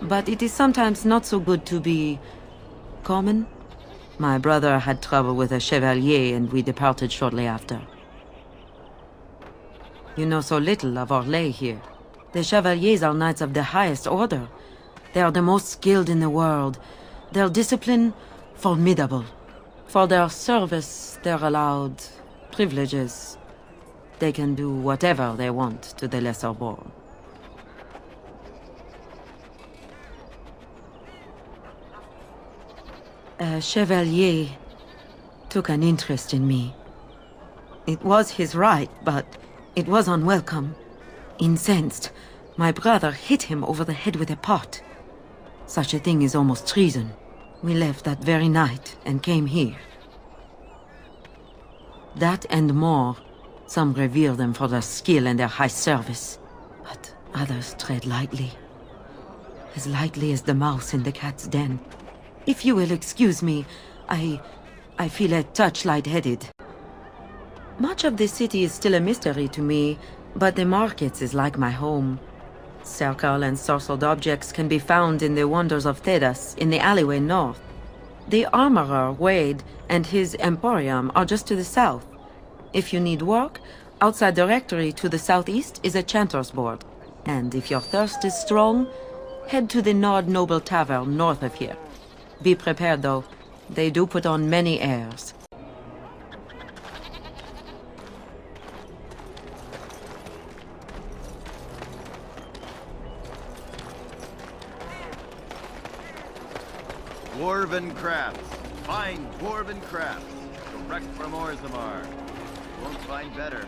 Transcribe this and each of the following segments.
but it is sometimes not so good to be common. My brother had trouble with a chevalier and we departed shortly after. You know so little of our lay here. The chevaliers are knights of the highest order. They are the most skilled in the world. Their discipline, formidable. For their service, they're allowed privileges. They can do whatever they want to the lesser born. A chevalier took an interest in me. It was his right, but it was unwelcome. Incensed, my brother hit him over the head with a pot. Such a thing is almost treason. We left that very night and came here. That and more. Some revere them for their skill and their high service, but others tread lightly. As lightly as the mouse in the cat's den. If you will excuse me, I feel a touch lightheaded. Much of the city is still a mystery to me, but the markets is like my home. Circle and sorcered objects can be found in the wonders of Thedas, in the alleyway north. The armorer, Wade, and his emporium are just to the south. If you need work, outside the rectory to the southeast is a chanter's board. And if your thirst is strong, head to the Nord Noble Tavern north of here. Be prepared, though. They do put on many airs. Dwarven crafts. Fine dwarven crafts. Direct from Orzammar. Won't find better.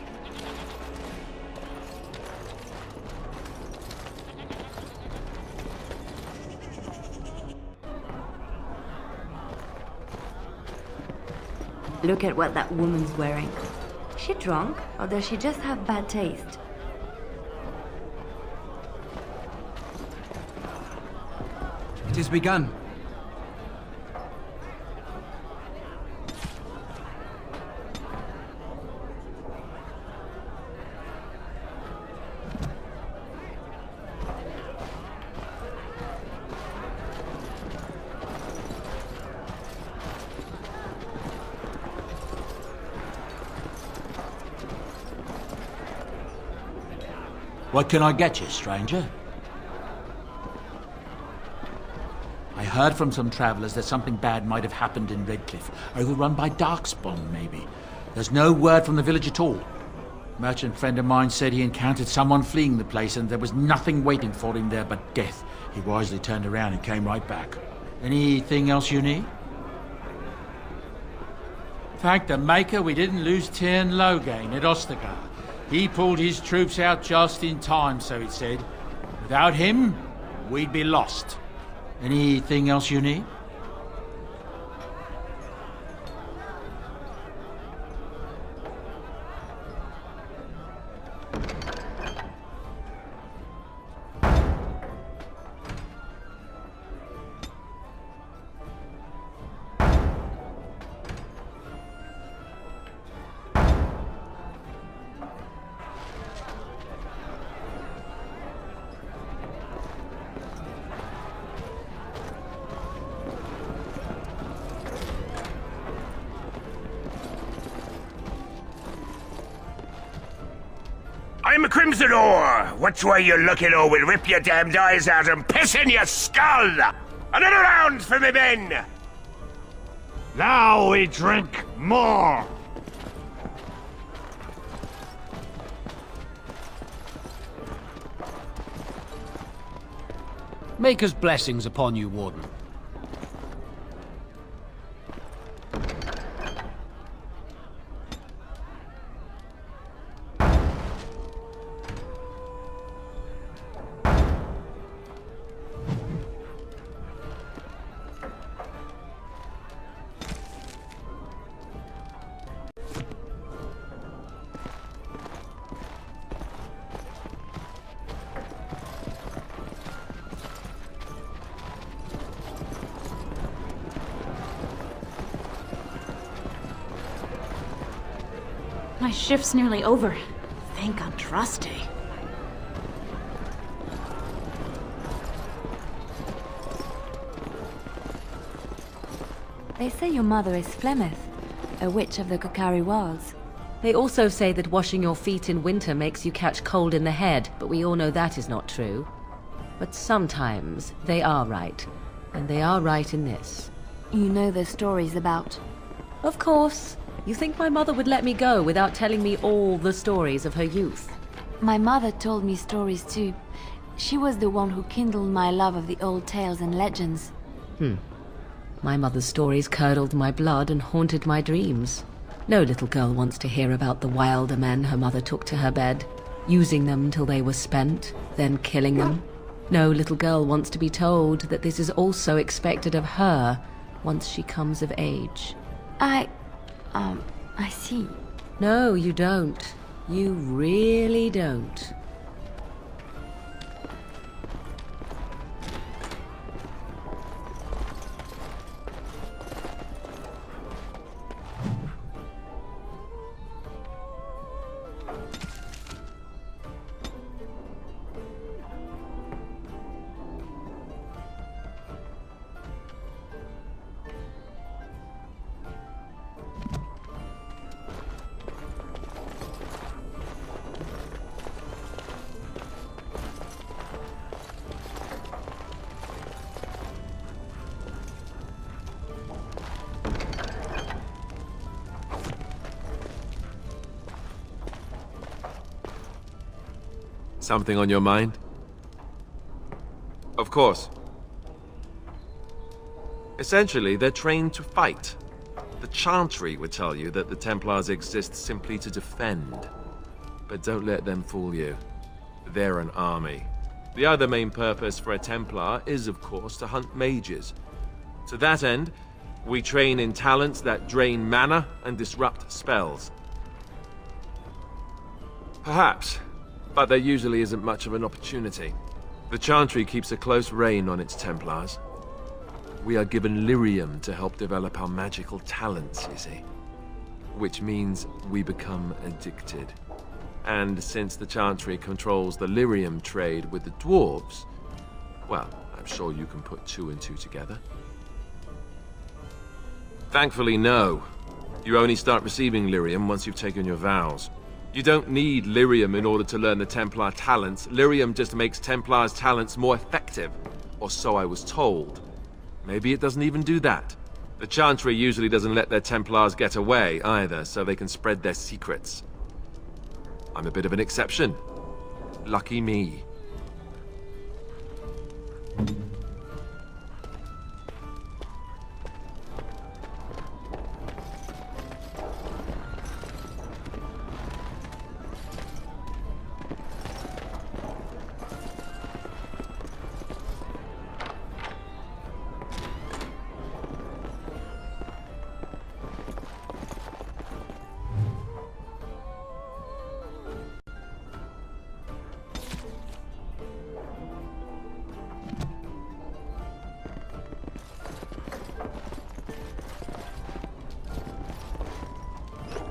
Look at what that woman's wearing. Is she drunk, or does she just have bad taste? It has begun. What can I get you, stranger? I heard from some travelers that something bad might have happened in Redcliffe, overrun by Darkspawn, maybe. There's no word from the village at all. A merchant friend of mine said he encountered someone fleeing the place and there was nothing waiting for him there but death. He wisely turned around and came right back. Anything else you need? Thank the Maker we didn't lose Tyrn Loghain at Ostagar. He pulled his troops out just in time, so it said. Without him, we'd be lost. Anything else you need? I'm a Crimson Ore. Which way you looking, or we'll rip your damned eyes out and piss in your skull! Another round for me men! Now we drink more! Maker's blessings upon you, Warden. My shift's nearly over. Think I'm trusty. They say your mother is Flemeth, a witch of the Kokari Wilds. They also say that washing your feet in winter makes you catch cold in the head, but we all know that is not true. But sometimes they are right, and they are right in this. You know the stories about... Of course. You think my mother would let me go without telling me all the stories of her youth? My mother told me stories too. She was the one who kindled my love of the old tales and legends. My mother's stories curdled my blood and haunted my dreams. No little girl wants to hear about the wilder men her mother took to her bed, using them till they were spent, then killing them. No little girl wants to be told that this is also expected of her once she comes of age. I see. No, you don't. You really don't. Something on your mind? Of course. Essentially, they're trained to fight. The Chantry would tell you that the Templars exist simply to defend. But don't let them fool you. They're an army. The other main purpose for a Templar is, of course, to hunt mages. To that end, we train in talents that drain mana and disrupt spells. Perhaps. But there usually isn't much of an opportunity. The Chantry keeps a close rein on its Templars. We are given lyrium to help develop our magical talents, you see. Which means we become addicted. And since the Chantry controls the lyrium trade with the dwarves, well, I'm sure you can put two and two together. Thankfully, no. You only start receiving lyrium once you've taken your vows. You don't need lyrium in order to learn the Templar talents. Lyrium just makes Templars' talents more effective. Or so I was told. Maybe it doesn't even do that. The Chantry usually doesn't let their Templars get away either, so they can spread their secrets. I'm a bit of an exception. Lucky me.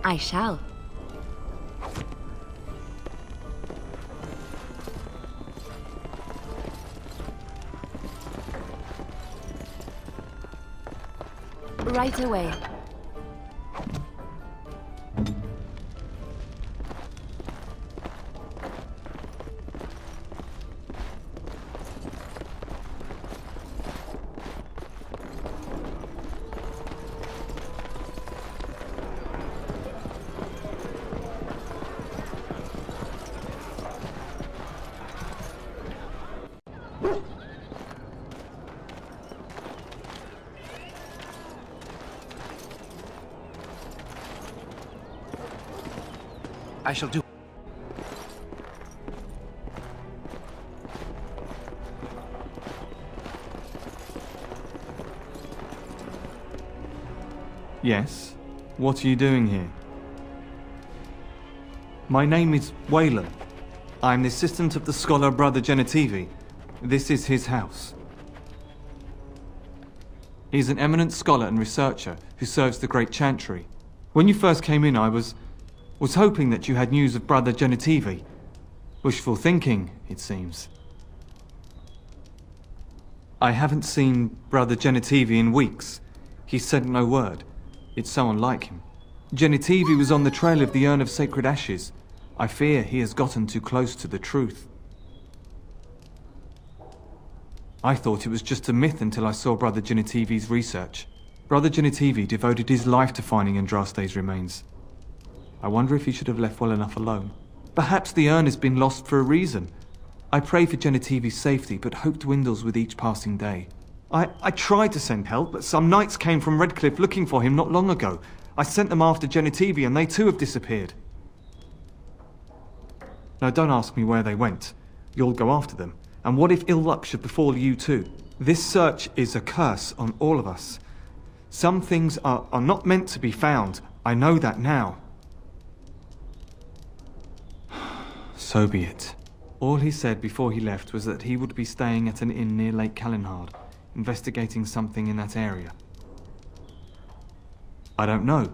I shall. Right away. I shall do. Yes? What are you doing here? My name is Wayland. I'm the assistant of the scholar Brother Genitivi. This is his house. He's an eminent scholar and researcher who serves the Great Chantry. When you first came in, I was hoping that you had news of Brother Genitivi. Wishful thinking, it seems. I haven't seen Brother Genitivi in weeks. He sent no word. It's so unlike him. Genitivi was on the trail of the urn of sacred ashes. I fear he has gotten too close to the truth. I thought it was just a myth until I saw Brother Genitivi's research. Brother Genitivi devoted his life to finding Andraste's remains. I wonder if he should have left well enough alone. Perhaps the urn has been lost for a reason. I pray for Genitivi's safety, but hope dwindles with each passing day. I tried to send help, but some knights came from Redcliffe looking for him not long ago. I sent them after Genitivi, and they too have disappeared. Now don't ask me where they went. You'll go after them. And what if ill luck should befall you too? This search is a curse on all of us. Some things are not meant to be found. I know that now. So be it. All he said before he left was that he would be staying at an inn near Lake Calenhard, investigating something in that area. I don't know.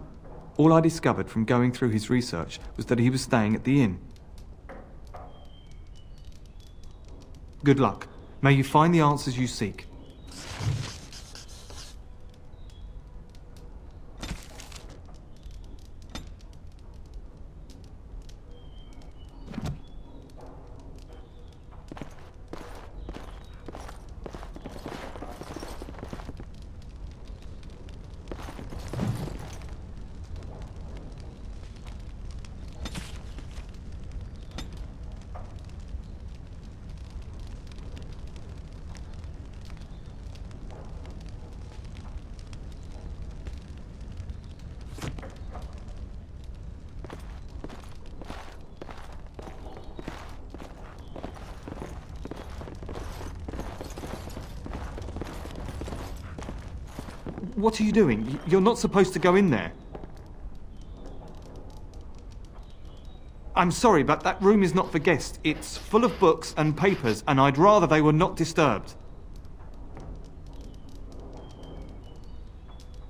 All I discovered from going through his research was that he was staying at the inn. Good luck. May you find the answers you seek. What are you doing? You're not supposed to go in there. I'm sorry, but that room is not for guests. It's full of books and papers, and I'd rather they were not disturbed.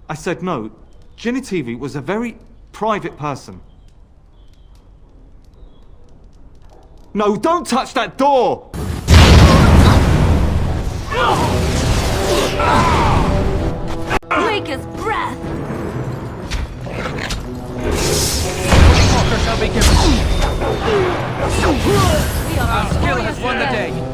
I said no. Genitivi was a very private person. No, don't touch that door! Quick as breath! Walker shall be given. Our skill has won the day.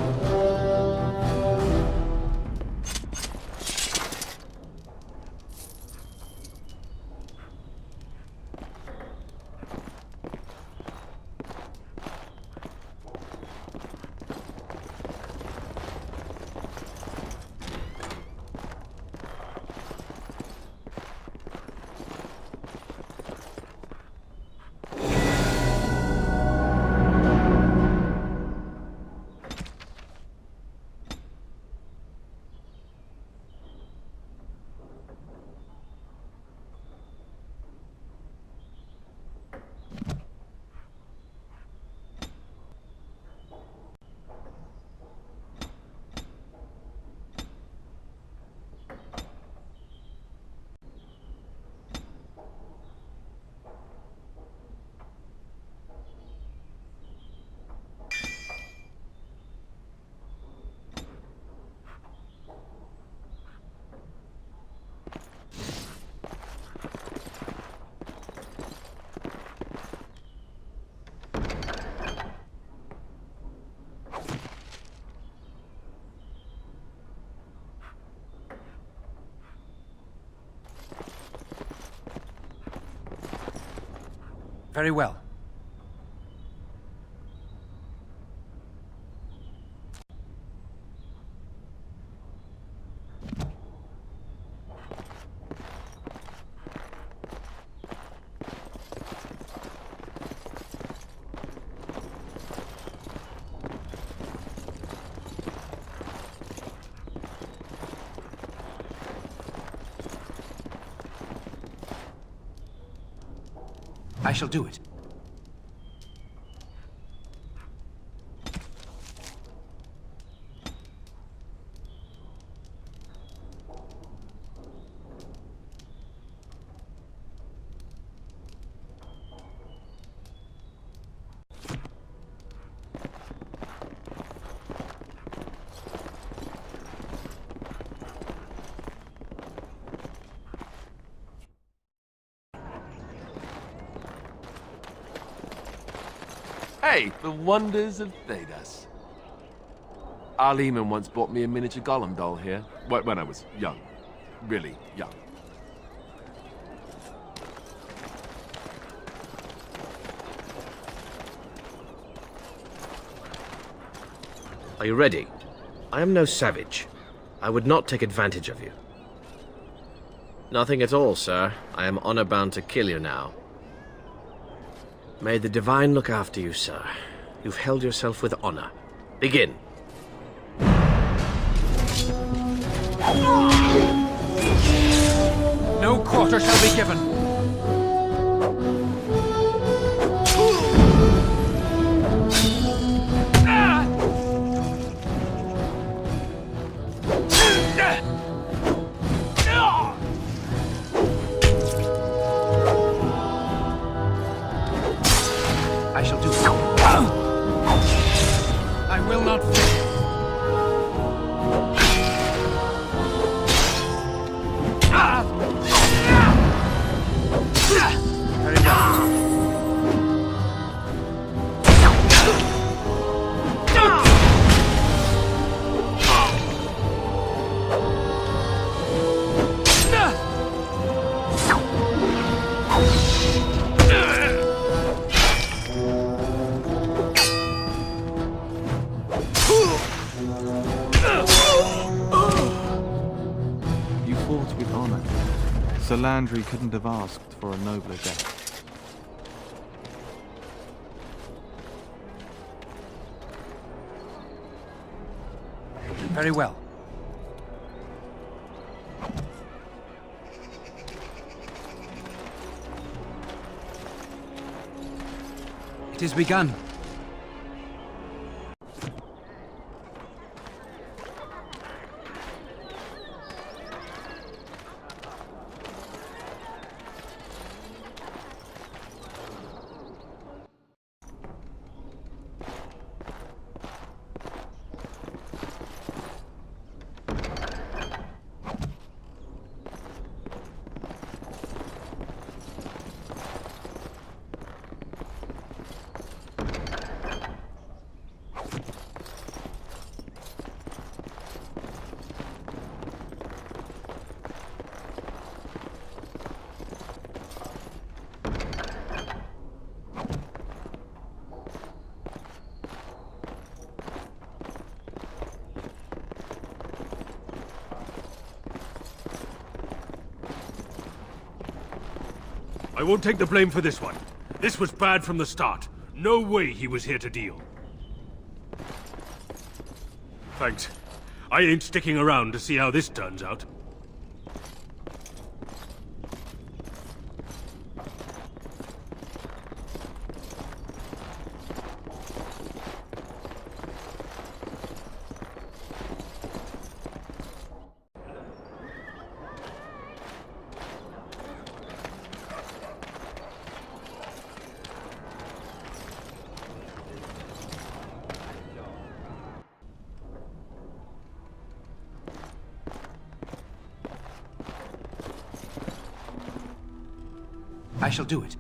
Very well. I shall do it. Hey, the wonders of Thedas. Our Lehman once bought me a miniature Gollum doll here, when I was young. Really young. Are you ready? I am no savage. I would not take advantage of you. Nothing at all, sir. I am honor-bound to kill you now. May the Divine look after you, sir. You've held yourself with honor. Begin. No quarter shall be given. I shall do it. I will not fail. Very well. You fought with honor. Sir Landry couldn't have asked for a nobler death. Very well. It is begun. I won't take the blame for this one. This was bad from the start. No way he was here to deal. Thanks. I ain't sticking around to see how this turns out. I shall do it.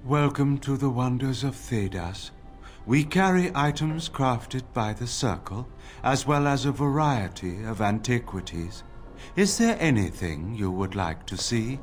Welcome to the wonders of Thedas. We carry items crafted by the Circle, as well as a variety of antiquities. Is there anything you would like to see?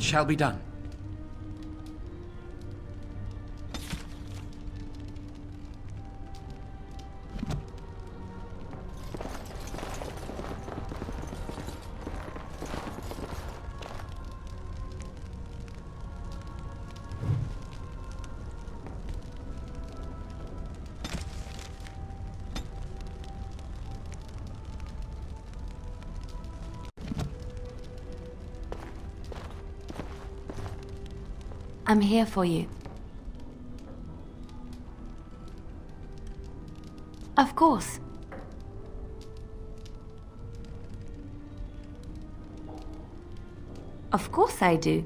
It shall be done. I'm here for you. Of course. Of course I do.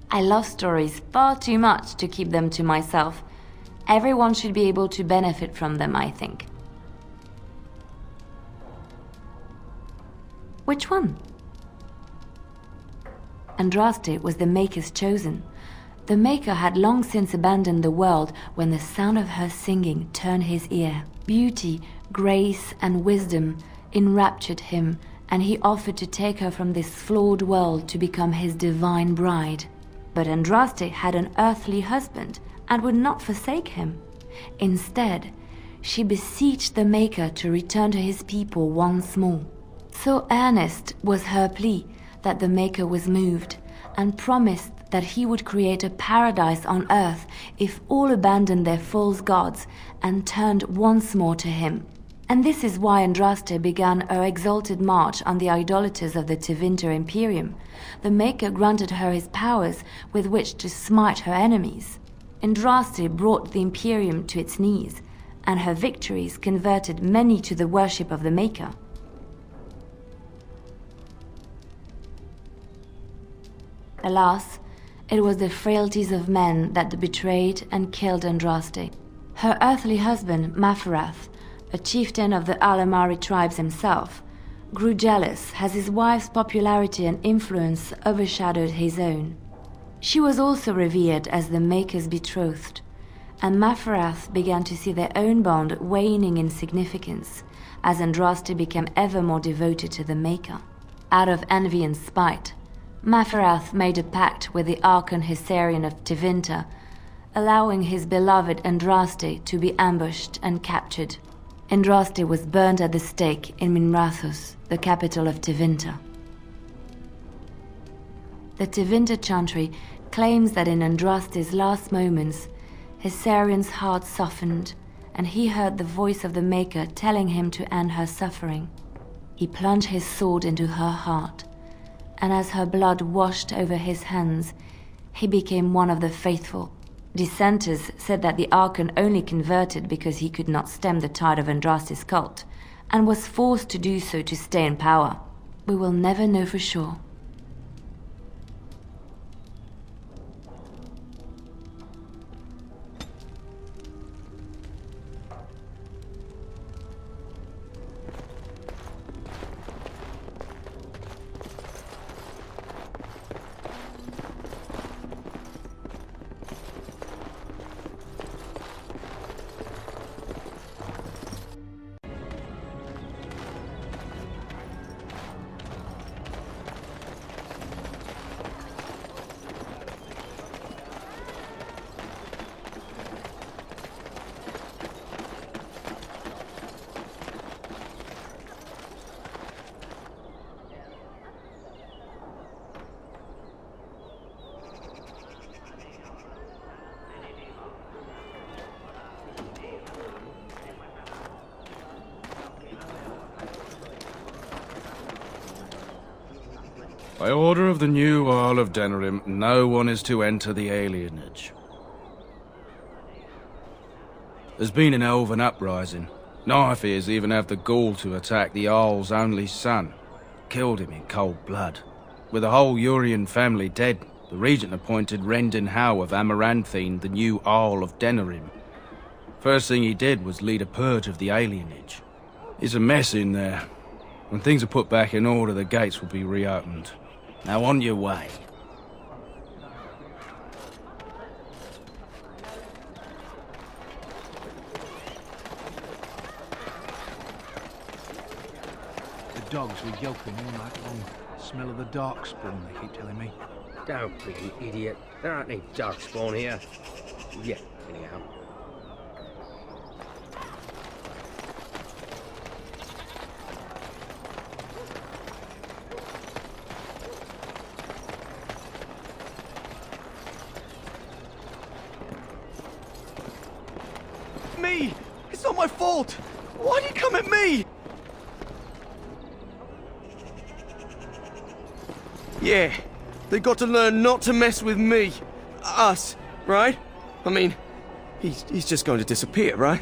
I love stories far too much to keep them to myself. Everyone should be able to benefit from them, I think. Which one? Andraste was the Maker's chosen. The Maker had long since abandoned the world when the sound of her singing turned his ear. Beauty, grace, and wisdom enraptured him, and he offered to take her from this flawed world to become his divine bride. But Andraste had an earthly husband and would not forsake him. Instead, she beseeched the Maker to return to his people once more. So earnest was her plea that the Maker was moved and promised that he would create a paradise on earth if all abandoned their false gods and turned once more to him. And this is why Andraste began her exalted march on the idolaters of the Tevinter Imperium. The Maker granted her his powers with which to smite her enemies. Andraste brought the Imperium to its knees, and her victories converted many to the worship of the Maker. Alas, it was the frailties of men that betrayed and killed Andraste. Her earthly husband, Maferath, a chieftain of the Alamari tribes himself, grew jealous as his wife's popularity and influence overshadowed his own. She was also revered as the Maker's betrothed, and Maferath began to see their own bond waning in significance as Andraste became ever more devoted to the Maker. Out of envy and spite, Maferath made a pact with the Archon Hysarian of Tevinter, allowing his beloved Andraste to be ambushed and captured. Andraste was burned at the stake in Minrathous, the capital of Tevinter. The Tevinter chantry claims that in Andraste's last moments, Hysarian's heart softened, and he heard the voice of the Maker telling him to end her suffering. He plunged his sword into her heart, and as her blood washed over his hands, he became one of the faithful. Dissenters said that the Archon only converted because he could not stem the tide of Andraste's cult, and was forced to do so to stay in power. We will never know for sure. By order of the new Earl of Dennerim, no one is to enter the alienage. There's been an elven uprising. Nightfears even have the gall to attack the Earl's only son. Killed him in cold blood. With the whole Urian family dead, the regent appointed Rendon Howe of Amaranthine the new Earl of Dennerim. First thing he did was lead a purge of the alienage. It's a mess in there. When things are put back in order, the gates will be reopened. Now on your way. The dogs were yelping all night long. Smell of the dark spawn, they keep telling me. Don't be an idiot. There aren't any darkspawn here. Yet, anyhow. Me! It's not my fault! Why'd he come at me? Yeah, they got to learn not to mess with me. Us, right? I mean, he's just going to disappear, right?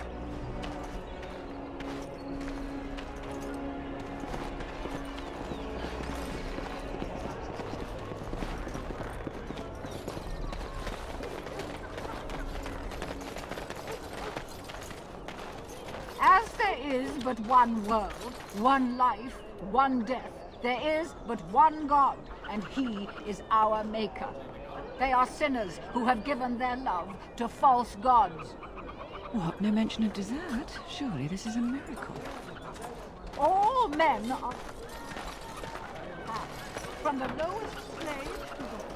As there is but one world, one life, one death, there is but one God, and He is our Maker. They are sinners who have given their love to false gods. What? No mention of dessert? Surely this is a miracle. All men are... From the lowest slave to the...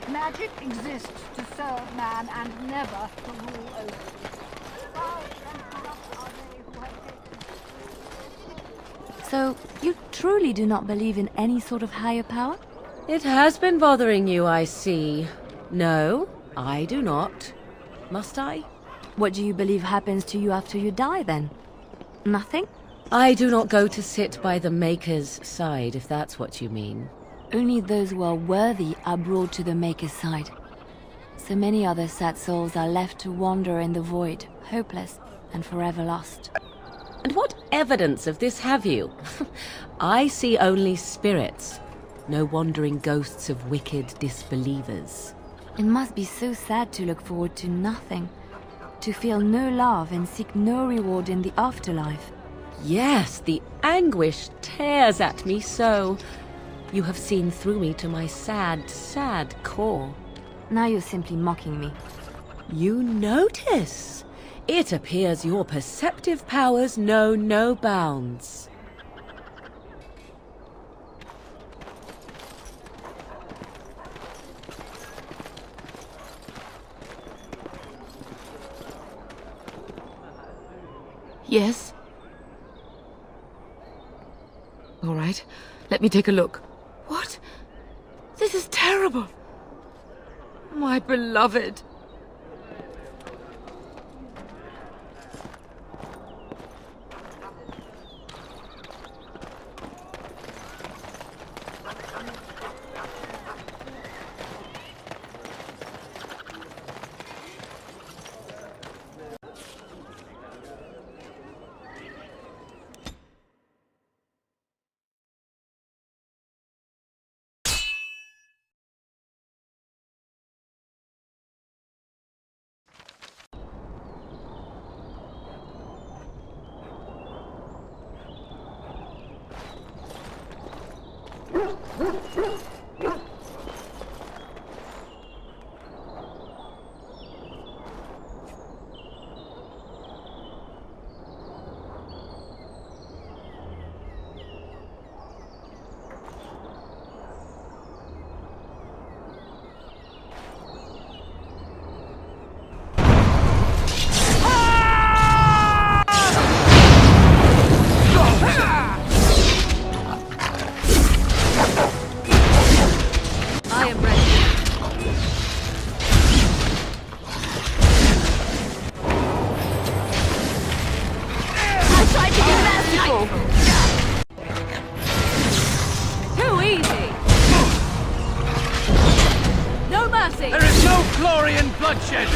Magic exists to serve man and never to rule over it. Proud and corrupt are they who have taken... So, you truly do not believe in any sort of higher power? It has been bothering you, I see. No, I do not. Must I? What do you believe happens to you after you die, then? Nothing? I do not go to sit by the Maker's side, if that's what you mean. Only those who are worthy are brought to the Maker's side. So many other sad souls are left to wander in the void, hopeless and forever lost. And what evidence of this have you? I see only spirits, no wandering ghosts of wicked disbelievers. It must be so sad to look forward to nothing, to feel no love and seek no reward in the afterlife. Yes, the anguish tears at me so. You have seen through me to my sad, sad core. Now you're simply mocking me. You notice? It appears your perceptive powers know no bounds. Yes? All right, let me take a look. What? This is terrible! My beloved! There is no glory in bloodshed!